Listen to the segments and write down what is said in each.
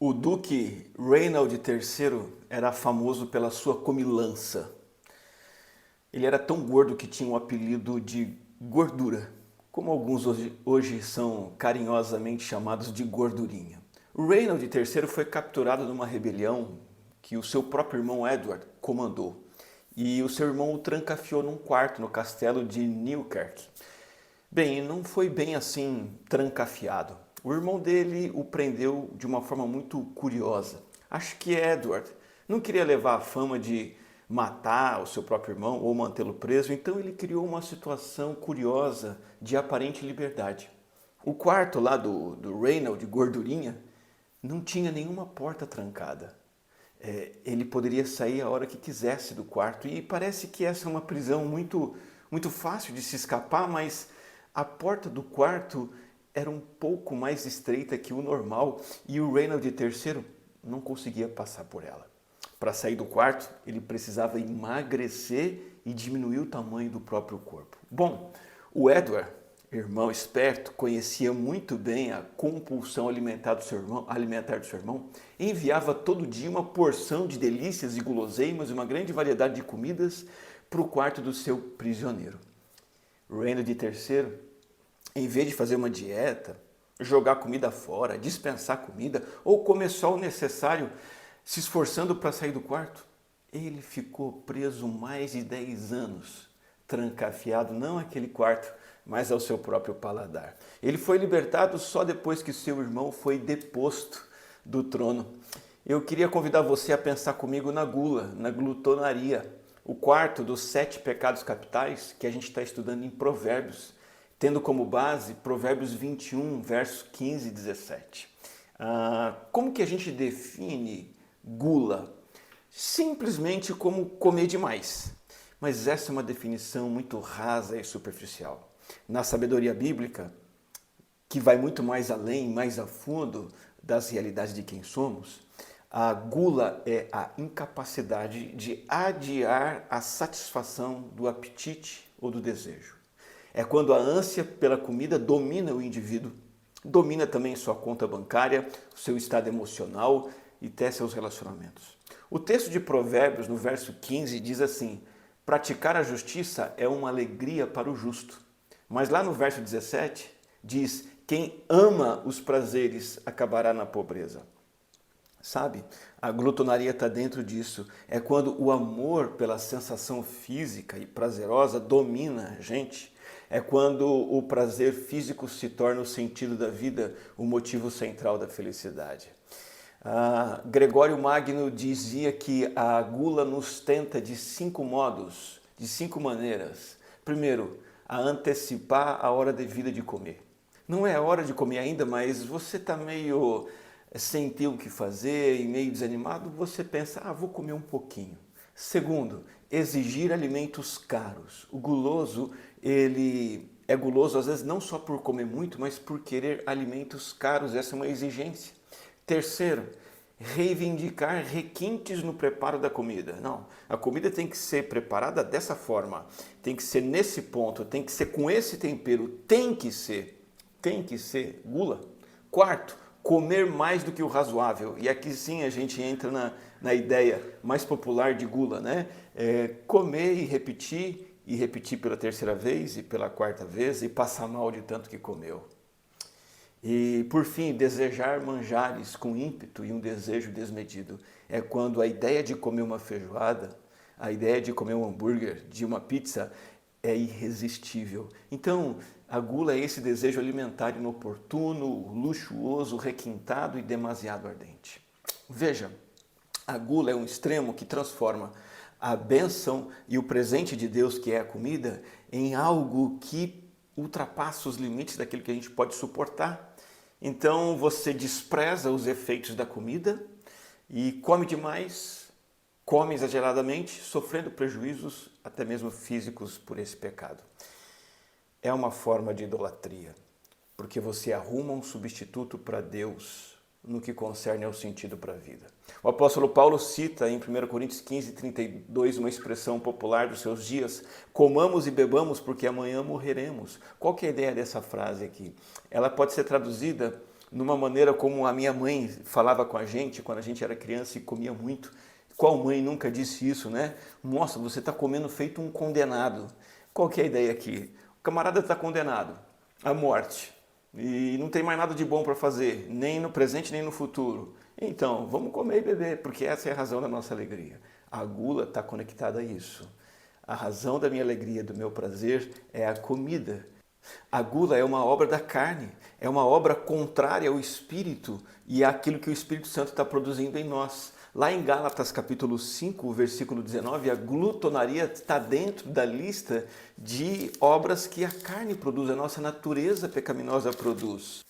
O Duque Reinald III era famoso pela sua comilança. Ele era tão gordo que tinha o apelido de Gordura, como alguns hoje são carinhosamente chamados de Gordurinha. O Reinald III foi capturado numa rebelião que o seu próprio irmão Edward comandou. E o seu irmão o trancafiou num quarto no castelo de Newkirk. Bem, não foi bem assim trancafiado. O irmão dele o prendeu de uma forma muito curiosa. Acho que Edward não queria levar a fama de matar o seu próprio irmão ou mantê-lo preso, então ele criou uma situação curiosa de aparente liberdade. O quarto lá do Reinald, Gordurinha, não tinha nenhuma porta trancada. Ele poderia sair a hora que quisesse do quarto e parece que essa é uma prisão muito fácil de se escapar, mas a porta do quarto era um pouco mais estreita que o normal e o Reinald III não conseguia passar por ela. Para sair do quarto, ele precisava emagrecer e diminuir o tamanho do próprio corpo. Bom, o Edward, irmão esperto, conhecia muito bem a compulsão alimentar do seu irmão, enviava todo dia uma porção de delícias e guloseimas e uma grande variedade de comidas para o quarto do seu prisioneiro. Reinald III, em vez de fazer uma dieta, jogar comida fora, dispensar comida ou comer só o necessário, se esforçando para sair do quarto, ele ficou preso mais de 10 anos, trancafiado não àquele quarto, mas ao seu próprio paladar. Ele foi libertado só depois que seu irmão foi deposto do trono. Eu queria convidar você a pensar comigo na gula, na glutonaria, o quarto dos 7 pecados capitais que a gente está estudando em Provérbios, tendo como base Provérbios 21, versos 15 e 17. Como que a gente define gula? Simplesmente como comer demais. Mas essa é uma definição muito rasa e superficial. Na sabedoria bíblica, que vai muito mais além, mais a fundo das realidades de quem somos, a gula é a incapacidade de adiar a satisfação do apetite ou do desejo. É quando a ânsia pela comida domina o indivíduo, domina também sua conta bancária, seu estado emocional e até seus relacionamentos. O texto de Provérbios, no verso 15, diz assim: praticar a justiça é uma alegria para o justo. Mas lá no verso 17, diz: quem ama os prazeres acabará na pobreza. Sabe, a glutonaria está dentro disso. É quando o amor pela sensação física e prazerosa domina a gente. É quando o prazer físico se torna o sentido da vida, o motivo central da felicidade. Gregório Magno dizia que a gula nos tenta de 5 modos, de 5 maneiras. Primeiro, a antecipar a hora devida de comer. Não é a hora de comer ainda, mas você está meio sem ter o que fazer e meio desanimado, você pensa, vou comer um pouquinho. Segundo, exigir alimentos caros. O guloso, ele é guloso às vezes não só por comer muito, mas por querer alimentos caros, essa é uma exigência. Terceiro, reivindicar requintes no preparo da comida. Não, a comida tem que ser preparada dessa forma, tem que ser nesse ponto, tem que ser com esse tempero, tem que ser gula. Quarto, comer mais do que o razoável. E aqui sim a gente entra na ideia mais popular de gula, né? Comer e repetir pela terceira vez e pela quarta vez e passar mal de tanto que comeu. E, por fim, desejar manjares com ímpeto e um desejo desmedido. É quando a ideia de comer uma feijoada, a ideia de comer um hambúrguer, de uma pizza, é irresistível. Então, a gula é esse desejo alimentar inoportuno, luxuoso, requintado e demasiado ardente. Veja, a gula é um extremo que transforma a bênção e o presente de Deus, que é a comida, em algo que ultrapassa os limites daquilo que a gente pode suportar. Então você despreza os efeitos da comida e come demais, come exageradamente, sofrendo prejuízos até mesmo físicos por esse pecado. É uma forma de idolatria, porque você arruma um substituto para Deus no que concerne ao sentido para a vida. O apóstolo Paulo cita em 1 Coríntios 15, 32 uma expressão popular dos seus dias: comamos e bebamos porque amanhã morreremos. Qual que é a ideia dessa frase aqui? Ela pode ser traduzida numa maneira como a minha mãe falava com a gente quando a gente era criança e comia muito. Qual mãe nunca disse isso, né? Nossa, você está comendo feito um condenado. Qual que é a ideia aqui? O camarada está condenado à morte e não tem mais nada de bom para fazer, nem no presente nem no futuro. Então, vamos comer e beber, porque essa é a razão da nossa alegria. A gula está conectada a isso. A razão da minha alegria, do meu prazer, é a comida. A gula é uma obra da carne, é uma obra contrária ao Espírito e àquilo que o Espírito Santo está produzindo em nós. Lá em Gálatas capítulo 5, versículo 19, a glutonaria está dentro da lista de obras que a carne produz, a nossa natureza pecaminosa produz.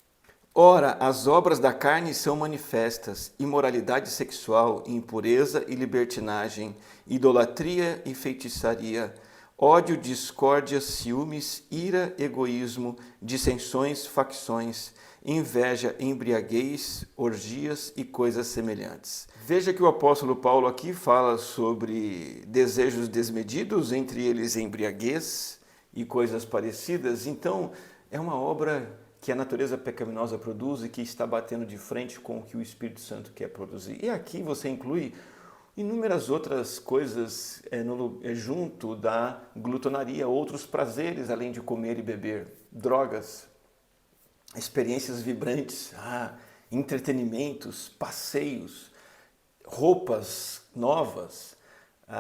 Ora, as obras da carne são manifestas: imoralidade sexual, impureza e libertinagem, idolatria e feitiçaria, ódio, discórdia, ciúmes, ira, egoísmo, dissensões, facções, inveja, embriaguez, orgias e coisas semelhantes. Veja que o apóstolo Paulo aqui fala sobre desejos desmedidos, entre eles embriaguez e coisas parecidas. Então, é uma obra que a natureza pecaminosa produz e que está batendo de frente com o que o Espírito Santo quer produzir. E aqui você inclui inúmeras outras coisas junto da glutonaria, outros prazeres além de comer e beber, drogas, experiências vibrantes, entretenimentos, passeios, roupas novas,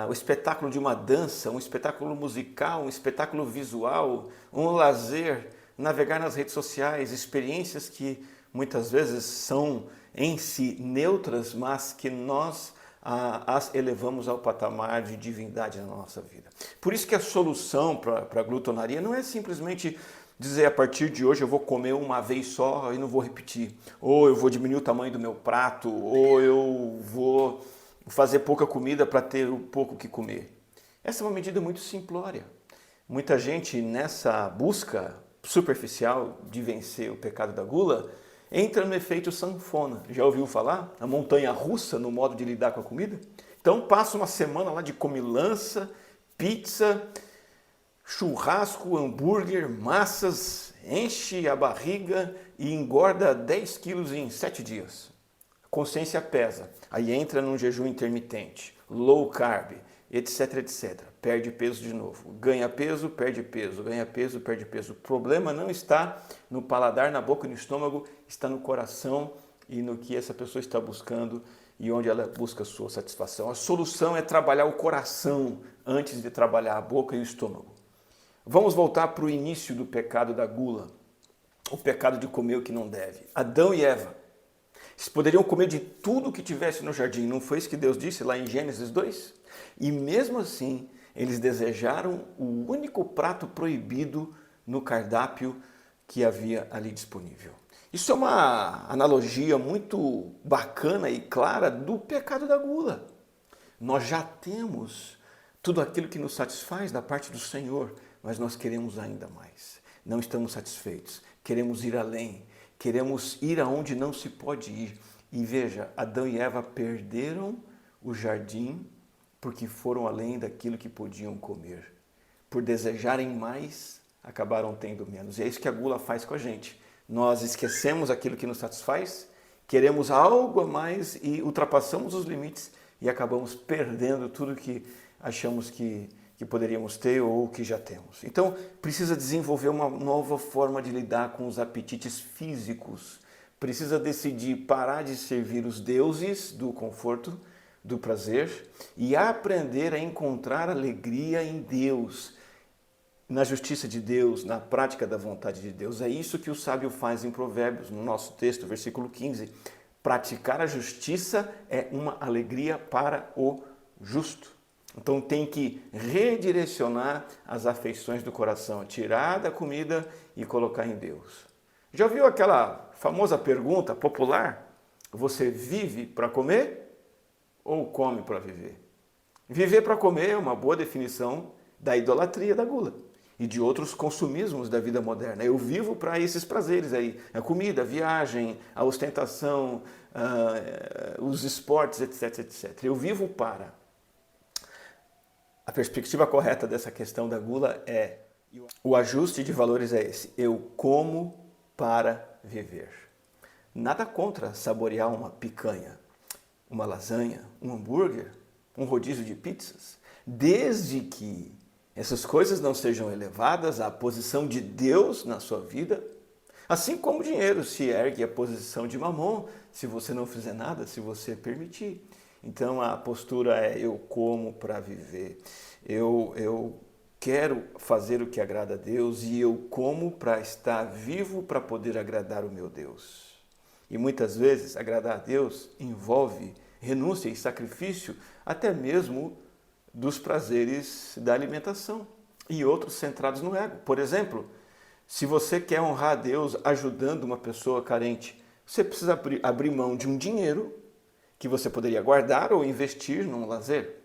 o espetáculo de uma dança, um espetáculo musical, um espetáculo visual, um lazer, navegar nas redes sociais, experiências que muitas vezes são em si neutras, mas que nós as elevamos ao patamar de divindade na nossa vida. Por isso que a solução para a glutonaria não é simplesmente dizer a partir de hoje eu vou comer uma vez só e não vou repetir, ou eu vou diminuir o tamanho do meu prato, ou eu vou fazer pouca comida para ter o pouco que comer. Essa é uma medida muito simplória. Muita gente nessa busca superficial de vencer o pecado da gula entra no efeito sanfona. Já ouviu falar? A montanha russa no modo de lidar com a comida? Então passa uma semana lá de comilança, pizza, churrasco, hambúrguer, massas, enche a barriga e engorda 10 quilos em 7 dias. A consciência pesa, aí entra num jejum intermitente, low carb, etc, etc. Perde peso de novo, ganha peso, perde peso, ganha peso, perde peso. O problema não está no paladar, na boca e no estômago, está no coração e no que essa pessoa está buscando e onde ela busca a sua satisfação. A solução é trabalhar o coração antes de trabalhar a boca e o estômago. Vamos voltar para o início do pecado da gula, o pecado de comer o que não deve. Adão e Eva, eles poderiam comer de tudo que tivesse no jardim, não foi isso que Deus disse lá em Gênesis 2? E mesmo assim, eles desejaram o único prato proibido no cardápio que havia ali disponível. Isso é uma analogia muito bacana e clara do pecado da gula. Nós já temos tudo aquilo que nos satisfaz da parte do Senhor, mas nós queremos ainda mais. Não estamos satisfeitos, queremos ir além, queremos ir aonde não se pode ir. E veja, Adão e Eva perderam o jardim porque foram além daquilo que podiam comer. Por desejarem mais, acabaram tendo menos. E é isso que a gula faz com a gente. Nós esquecemos aquilo que nos satisfaz, queremos algo a mais e ultrapassamos os limites e acabamos perdendo tudo que achamos que poderíamos ter ou que já temos. Então, precisa desenvolver uma nova forma de lidar com os apetites físicos. Precisa decidir parar de servir os deuses do conforto, do prazer e aprender a encontrar alegria em Deus, na justiça de Deus, na prática da vontade de Deus. É isso que o sábio faz em Provérbios, no nosso texto, versículo 15. Praticar a justiça é uma alegria para o justo. Então tem que redirecionar as afeições do coração, tirar da comida e colocar em Deus. Já ouviu aquela famosa pergunta popular? Você vive para comer ou come para viver? Viver para comer é uma boa definição da idolatria da gula e de outros consumismos da vida moderna. Eu vivo para esses prazeres aí, a comida, a viagem, a ostentação, os esportes, etc, etc. Eu vivo para. A perspectiva correta dessa questão da gula é, o ajuste de valores é esse, eu como para viver. Nada contra saborear uma picanha, uma lasanha, um hambúrguer, um rodízio de pizzas, desde que essas coisas não sejam elevadas à posição de Deus na sua vida, assim como o dinheiro se ergue à posição de Mamon, se você não fizer nada, se você permitir. Então a postura é: eu como para viver, eu quero fazer o que agrada a Deus e eu como para estar vivo para poder agradar o meu Deus. E muitas vezes agradar a Deus envolve renúncia e sacrifício, até mesmo dos prazeres da alimentação e outros centrados no ego. Por exemplo, se você quer honrar a Deus ajudando uma pessoa carente, você precisa abrir mão de um dinheiro que você poderia guardar ou investir num lazer.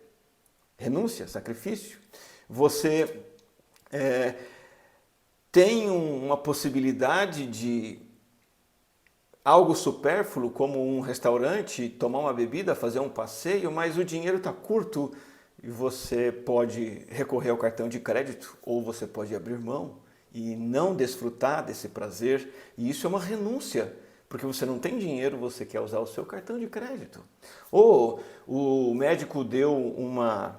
Renúncia, sacrifício. Você tem uma possibilidade de algo supérfluo, como um restaurante, tomar uma bebida, fazer um passeio, mas o dinheiro está curto e você pode recorrer ao cartão de crédito ou você pode abrir mão e não desfrutar desse prazer. E isso é uma renúncia, porque você não tem dinheiro, você quer usar o seu cartão de crédito. Ou o médico deu uma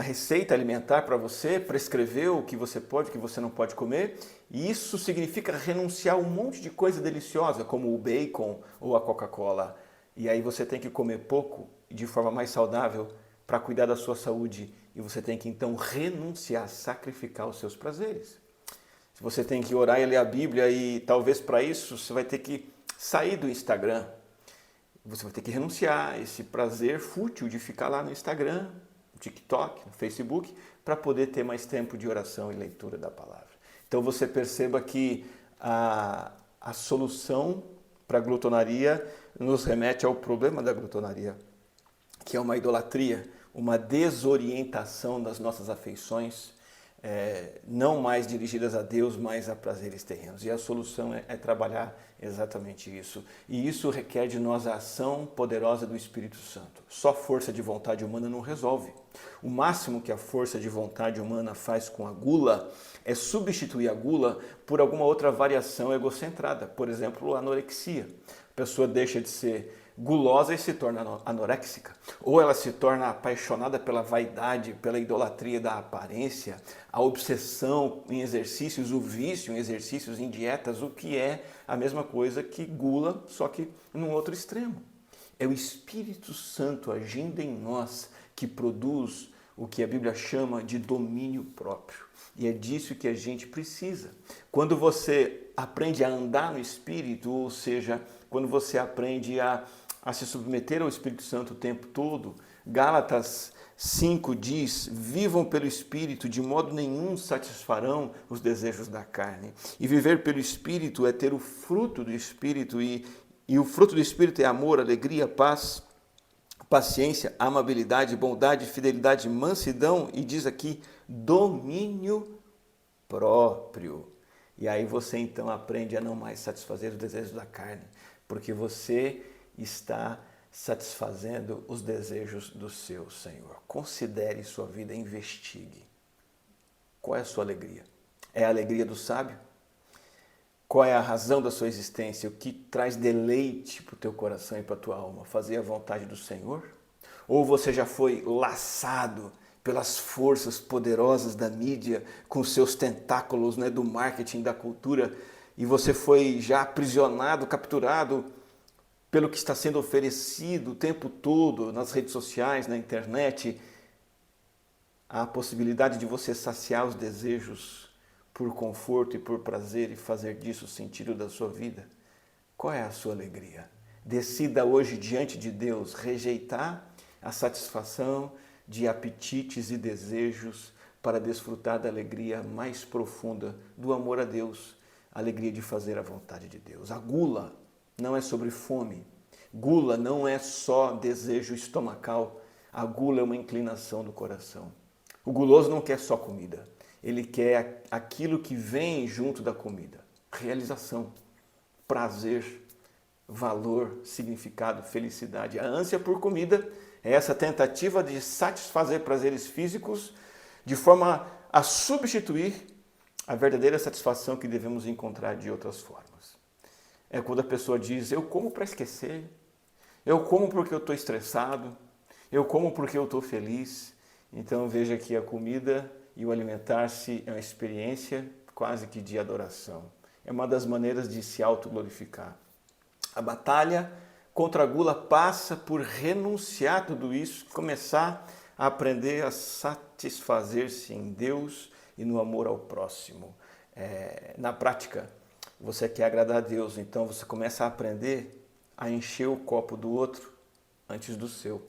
receita alimentar para você, prescreveu o que você pode, o que você não pode comer, e isso significa renunciar a um monte de coisa deliciosa, como o bacon ou a Coca-Cola. E aí você tem que comer pouco, de forma mais saudável, para cuidar da sua saúde, e você tem que então renunciar, sacrificar os seus prazeres. Se você tem que orar e ler a Bíblia, e talvez para isso você vai ter que sair do Instagram. Você vai ter que renunciar a esse prazer fútil de ficar lá no Instagram, no TikTok, no Facebook, para poder ter mais tempo de oração e leitura da palavra. Então você perceba que a solução para a glutonaria nos remete ao problema da glutonaria, que é uma idolatria, uma desorientação das nossas afeições, não mais dirigidas a Deus, mas a prazeres terrenos. E a solução é trabalhar exatamente isso. E isso requer de nós a ação poderosa do Espírito Santo. Só força de vontade humana não resolve. O máximo que a força de vontade humana faz com a gula é substituir a gula por alguma outra variação egocentrada. Por exemplo, a anorexia. A pessoa deixa de ser gulosa e se torna anoréxica. Ou ela se torna apaixonada pela vaidade, pela idolatria da aparência, a obsessão em exercícios, o vício em exercícios, em dietas, o que é a mesma coisa que gula, só que num outro extremo. É o Espírito Santo agindo em nós que produz o que a Bíblia chama de domínio próprio. E é disso que a gente precisa. Quando você aprende a andar no Espírito, ou seja, quando você aprende a se submeter ao Espírito Santo o tempo todo, Gálatas 5 diz: vivam pelo Espírito, de modo nenhum satisfarão os desejos da carne. E viver pelo Espírito é ter o fruto do Espírito, e o fruto do Espírito é amor, alegria, paz, paciência, amabilidade, bondade, fidelidade, mansidão, e diz aqui, domínio próprio. E aí você então aprende a não mais satisfazer os desejos da carne, porque você está satisfazendo os desejos do seu Senhor. Considere sua vida, investigue. Qual é a sua alegria? É a alegria do sábio? Qual é a razão da sua existência? O que traz deleite para o teu coração e para a tua alma? Fazer a vontade do Senhor? Ou você já foi laçado pelas forças poderosas da mídia, com seus tentáculos, do marketing, da cultura, e você foi já aprisionado, capturado pelo que está sendo oferecido o tempo todo nas redes sociais, na internet? Há a possibilidade de você saciar os desejos por conforto e por prazer e fazer disso o sentido da sua vida. Qual é a sua alegria? Decida hoje diante de Deus rejeitar a satisfação de apetites e desejos para desfrutar da alegria mais profunda do amor a Deus, a alegria de fazer a vontade de Deus. A gula não é sobre fome. Gula não é só desejo estomacal. A gula é uma inclinação do coração. O guloso não quer só comida. Ele quer aquilo que vem junto da comida. Realização, prazer, valor, significado, felicidade. A ânsia por comida é essa tentativa de satisfazer prazeres físicos de forma a substituir a verdadeira satisfação que devemos encontrar de outras formas. é quando a pessoa diz, eu como para esquecer, eu como porque eu estou estressado, eu como porque eu estou feliz. Então veja que a comida e o alimentar-se é uma experiência quase que de adoração. É uma das maneiras de se autoglorificar. A batalha contra a gula passa por renunciar a tudo isso, começar a aprender a satisfazer-se em Deus e no amor ao próximo. Na prática, você quer agradar a Deus, então você começa a aprender a encher o copo do outro antes do seu,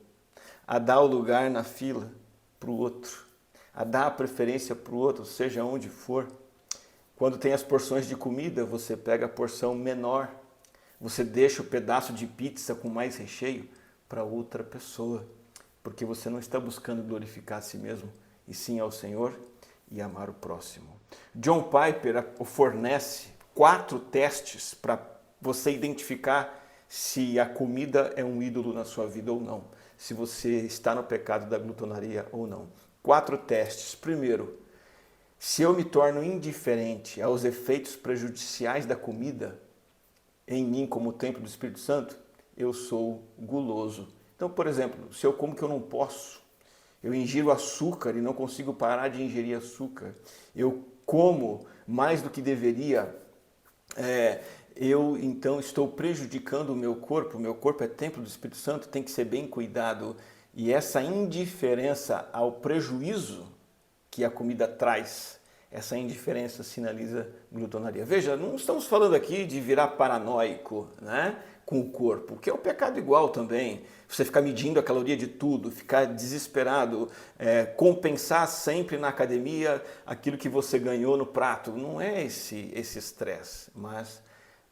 a dar o lugar na fila para o outro, a dar a preferência para o outro, seja onde for. Quando tem as porções de comida, você pega a porção menor, você deixa o pedaço de pizza com mais recheio para outra pessoa, porque você não está buscando glorificar a si mesmo, e sim ao Senhor e amar o próximo. John Piper fornece 4 testes para você identificar se a comida é um ídolo na sua vida ou não, se você está no pecado da glutonaria ou não. 4 testes. Primeiro, se eu me torno indiferente aos efeitos prejudiciais da comida em mim como templo do Espírito Santo, eu sou guloso. Então, por exemplo, se eu como que eu não posso, eu ingiro açúcar e não consigo parar de ingerir açúcar, eu como mais do que deveria, eu então estou prejudicando o meu corpo é templo do Espírito Santo, tem que ser bem cuidado. E essa indiferença ao prejuízo que a comida traz, essa indiferença sinaliza glutonaria. Veja, não estamos falando aqui de virar paranoico, né, com o corpo, que é um pecado igual também. Você ficar medindo a caloria de tudo, ficar desesperado, compensar sempre na academia aquilo que você ganhou no prato. Não é esse estresse, mas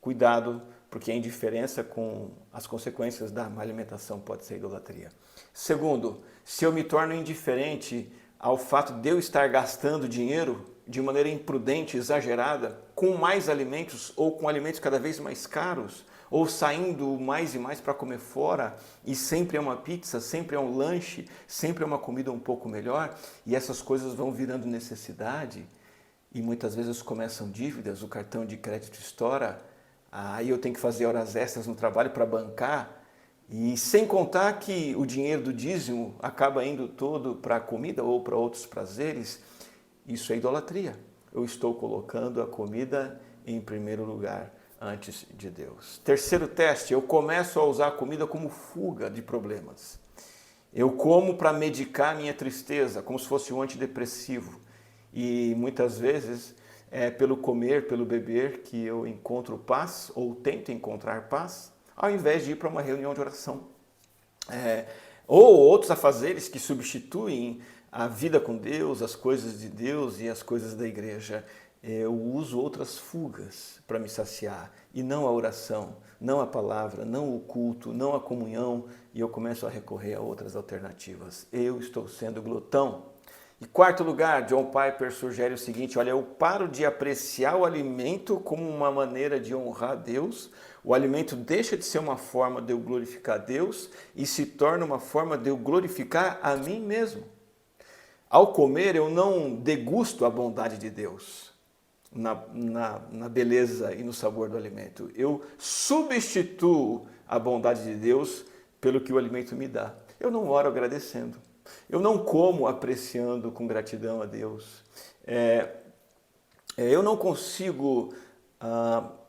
cuidado, porque a indiferença com as consequências da má alimentação pode ser idolatria. Segundo, se eu me torno indiferente ao fato de eu estar gastando dinheiro de maneira imprudente, exagerada, com mais alimentos ou com alimentos cada vez mais caros, ou saindo mais e mais para comer fora, e sempre é uma pizza, sempre é um lanche, sempre é uma comida um pouco melhor, e essas coisas vão virando necessidade, e muitas vezes começam dívidas, o cartão de crédito estoura, aí eu tenho que fazer horas extras no trabalho para bancar, e sem contar que o dinheiro do dízimo acaba indo todo para a comida ou para outros prazeres, isso é idolatria. Eu estou colocando a comida em primeiro lugar antes de Deus. Terceiro teste, eu começo a usar a comida como fuga de problemas. Eu como para medicar minha tristeza, como se fosse um antidepressivo. E muitas vezes é pelo comer, pelo beber que eu encontro paz ou tento encontrar paz, ao invés de ir para uma reunião de oração. Ou outros afazeres que substituem a vida com Deus, as coisas de Deus e as coisas da igreja. Eu uso outras fugas para me saciar, e não a oração, não a palavra, não o culto, não a comunhão, e eu começo a recorrer a outras alternativas. Eu estou sendo glutão. Em quarto lugar, John Piper sugere o seguinte, olha, eu paro de apreciar o alimento como uma maneira de honrar a Deus, o alimento deixa de ser uma forma de eu glorificar a Deus e se torna uma forma de eu glorificar a mim mesmo. Ao comer, eu não degusto a bondade de Deus na beleza e no sabor do alimento. Eu substituo a bondade de Deus pelo que o alimento me dá. Eu não oro agradecendo. Eu não como apreciando com gratidão a Deus. Eu não consigo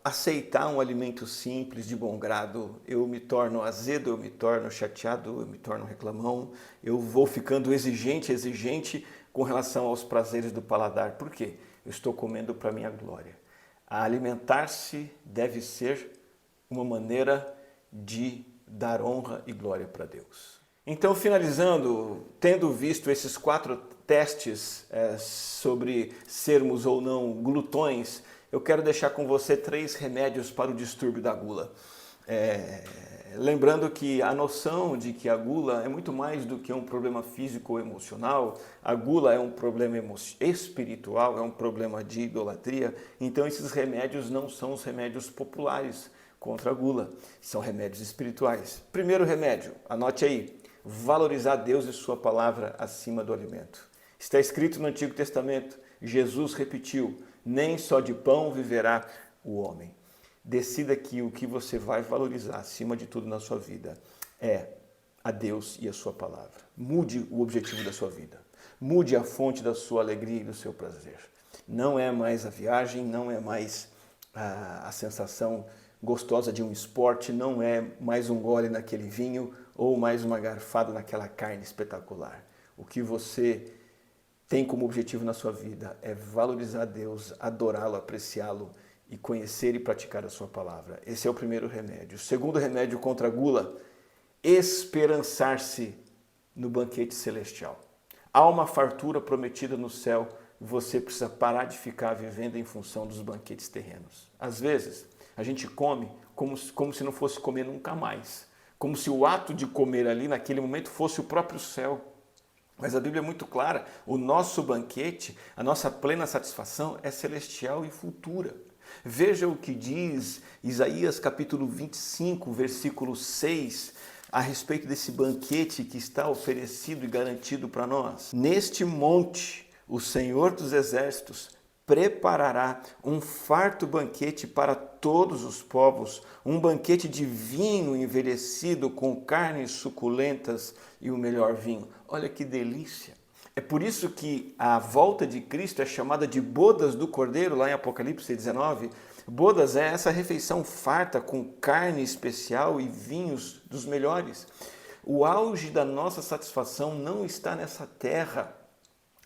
aceitar um alimento simples, de bom grado. Eu me torno azedo, eu me torno chateado, eu me torno reclamão. Eu vou ficando exigente com relação aos prazeres do paladar. Por quê? Eu estou comendo para minha glória. A alimentar-se deve ser uma maneira de dar honra e glória para Deus. Então, finalizando, tendo visto esses 4 testes sobre sermos ou não glutões, eu quero deixar com você 3 remédios para o distúrbio da gula. Lembrando que a noção de que a gula é muito mais do que um problema físico ou emocional, a gula é um problema espiritual, é um problema de idolatria, então esses remédios não são os remédios populares contra a gula, são remédios espirituais. Primeiro remédio, anote aí, valorizar Deus e sua palavra acima do alimento. Está escrito no Antigo Testamento, Jesus repetiu, nem só de pão viverá o homem. decida que o que você vai valorizar acima de tudo na sua vida é a Deus e a sua palavra. Mude o objetivo da sua vida. Mude a fonte da sua alegria e do seu prazer. Não é mais a viagem, não é mais a sensação gostosa de um esporte, não é mais um gole naquele vinho ou mais uma garfada naquela carne espetacular. O que você tem como objetivo na sua vida é valorizar Deus, adorá-lo, apreciá-lo e conhecer e praticar a sua palavra. Esse é o primeiro remédio. O segundo remédio contra a gula, esperançar-se no banquete celestial. Há uma fartura prometida no céu, você precisa parar de ficar vivendo em função dos banquetes terrenos. Às vezes, a gente come como se não fosse comer nunca mais. Como se o ato de comer ali, naquele momento, fosse o próprio céu. Mas a Bíblia é muito clara, o nosso banquete, a nossa plena satisfação é celestial e futura. Veja o que diz Isaías capítulo 25, versículo 6, a respeito desse banquete que está oferecido e garantido para nós. Neste monte, o Senhor dos Exércitos preparará um farto banquete para todos os povos, um banquete de vinho envelhecido com carnes suculentas e o melhor vinho. Olha que delícia! É por isso que a volta de Cristo é chamada de bodas do Cordeiro, lá em Apocalipse 19. Bodas é essa refeição farta com carne especial e vinhos dos melhores. O auge da nossa satisfação não está nessa terra,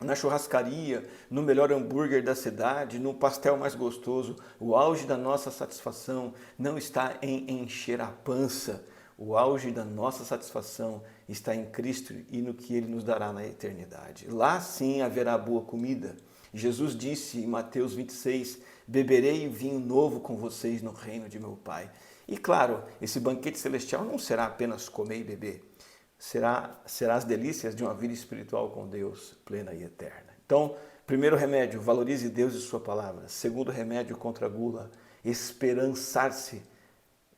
na churrascaria, no melhor hambúrguer da cidade, no pastel mais gostoso. O auge da nossa satisfação não está em encher a pança. O auge da nossa satisfação está em Cristo e no que Ele nos dará na eternidade. Lá sim haverá boa comida. Jesus disse em Mateus 26, beberei vinho novo com vocês no reino de meu Pai. E claro, esse banquete celestial não será apenas comer e beber. Será as delícias de uma vida espiritual com Deus, plena e eterna. Então, primeiro remédio, valorize Deus e sua palavra. Segundo remédio contra a gula, esperançar-se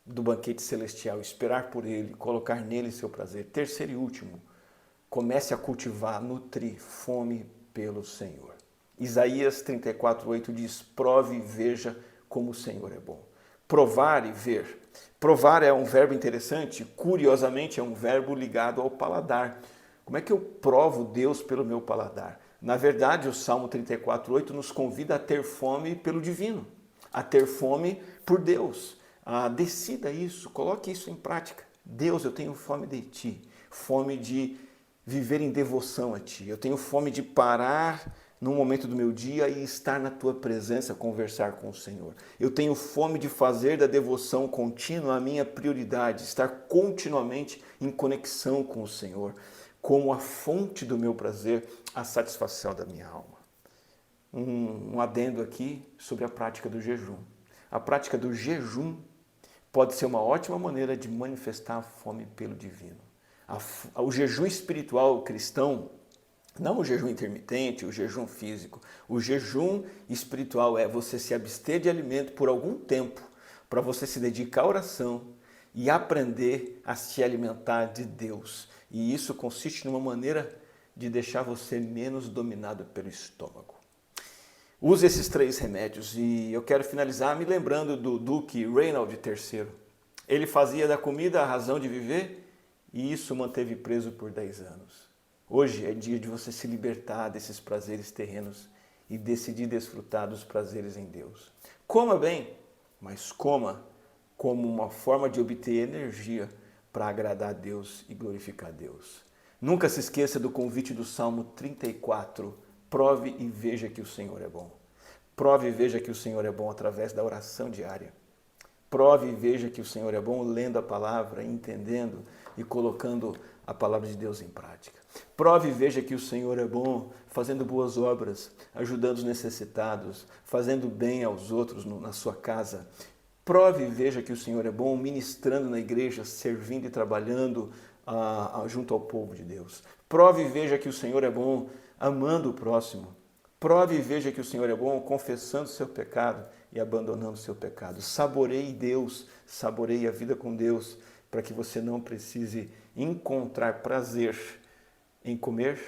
do banquete celestial, esperar por ele, colocar nele seu prazer. Terceiro e último, comece a cultivar, nutrir fome pelo Senhor. Isaías 34:8 diz, prove e veja como o Senhor é bom. Provar e ver. Provar é um verbo interessante, curiosamente é um verbo ligado ao paladar. Como é que eu provo Deus pelo meu paladar? Na verdade, o Salmo 34:8 nos convida a ter fome pelo divino, a ter fome por Deus. Decida isso, coloque isso em prática. Deus, eu tenho fome de Ti, fome de viver em devoção a Ti. Eu tenho fome de parar num momento do meu dia e estar na Tua presença, conversar com o Senhor. Eu tenho fome de fazer da devoção contínua a minha prioridade, estar continuamente em conexão com o Senhor, como a fonte do meu prazer, a satisfação da minha alma. Um adendo aqui sobre a prática do jejum. A prática do jejum pode ser uma ótima maneira de manifestar a fome pelo divino. O jejum espiritual cristão, não o jejum intermitente, o jejum físico. O jejum espiritual é você se abster de alimento por algum tempo para você se dedicar à oração e aprender a se alimentar de Deus. E isso consiste numa maneira de deixar você menos dominado pelo estômago. Use esses 3 remédios e eu quero finalizar me lembrando do Duque Reinald III. Ele fazia da comida a razão de viver e isso o manteve preso por 10 anos. Hoje é dia de você se libertar desses prazeres terrenos e decidir desfrutar dos prazeres em Deus. Coma bem, mas coma como uma forma de obter energia para agradar a Deus e glorificar a Deus. Nunca se esqueça do convite do Salmo 34. Prove e veja que o Senhor é bom. Prove e veja que o Senhor é bom através da oração diária. Prove e veja que o Senhor é bom lendo a palavra, entendendo e colocando a palavra de Deus em prática. Prove e veja que o Senhor é bom fazendo boas obras, ajudando os necessitados, fazendo bem aos outros na sua casa. Prove e veja que o Senhor é bom ministrando na igreja, servindo e trabalhando junto ao povo de Deus. Prove e veja que o Senhor é bom amando o próximo. Prove e veja que o Senhor é bom confessando o seu pecado e abandonando o seu pecado. Saboreie Deus, saboreie a vida com Deus, para que você não precise encontrar prazer em comer,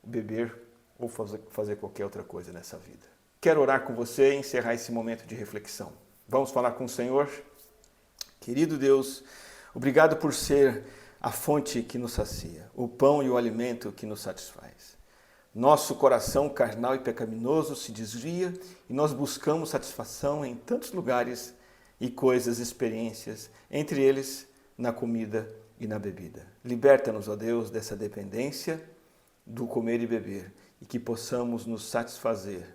beber ou fazer qualquer outra coisa nessa vida. Quero orar com você e encerrar esse momento de reflexão. Vamos falar com o Senhor? Querido Deus, obrigado por ser a fonte que nos sacia, o pão e o alimento que nos satisfaz. Nosso coração carnal e pecaminoso se desvia e nós buscamos satisfação em tantos lugares e coisas, experiências, entre eles na comida e na bebida. Liberta-nos, ó Deus, dessa dependência do comer e beber e que possamos nos satisfazer,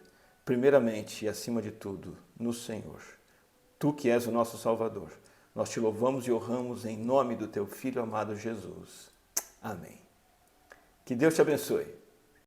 primeiramente e acima de tudo, no Senhor. Tu que és o nosso Salvador, nós te louvamos e honramos em nome do teu Filho amado Jesus. Amém. Que Deus te abençoe.